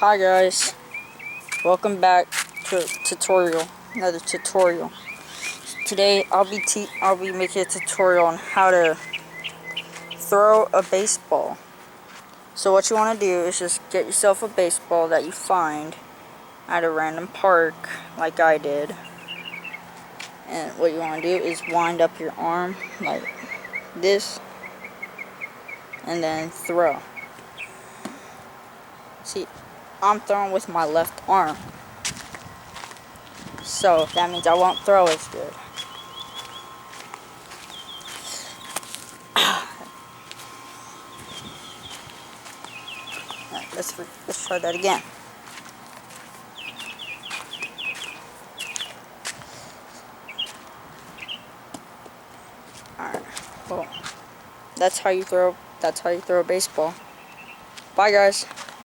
Hi guys, welcome back to another tutorial. Today I'll be making a tutorial on how to throw a baseball. So what you want to do is just get yourself a baseball that you find at a random park like I did. And what you want to do is wind up your arm like this and then throw. See, I'm throwing with my left arm, so that means I won't throw as good. Alright, let's try that again. Alright, well, that's how you throw a baseball. Bye guys.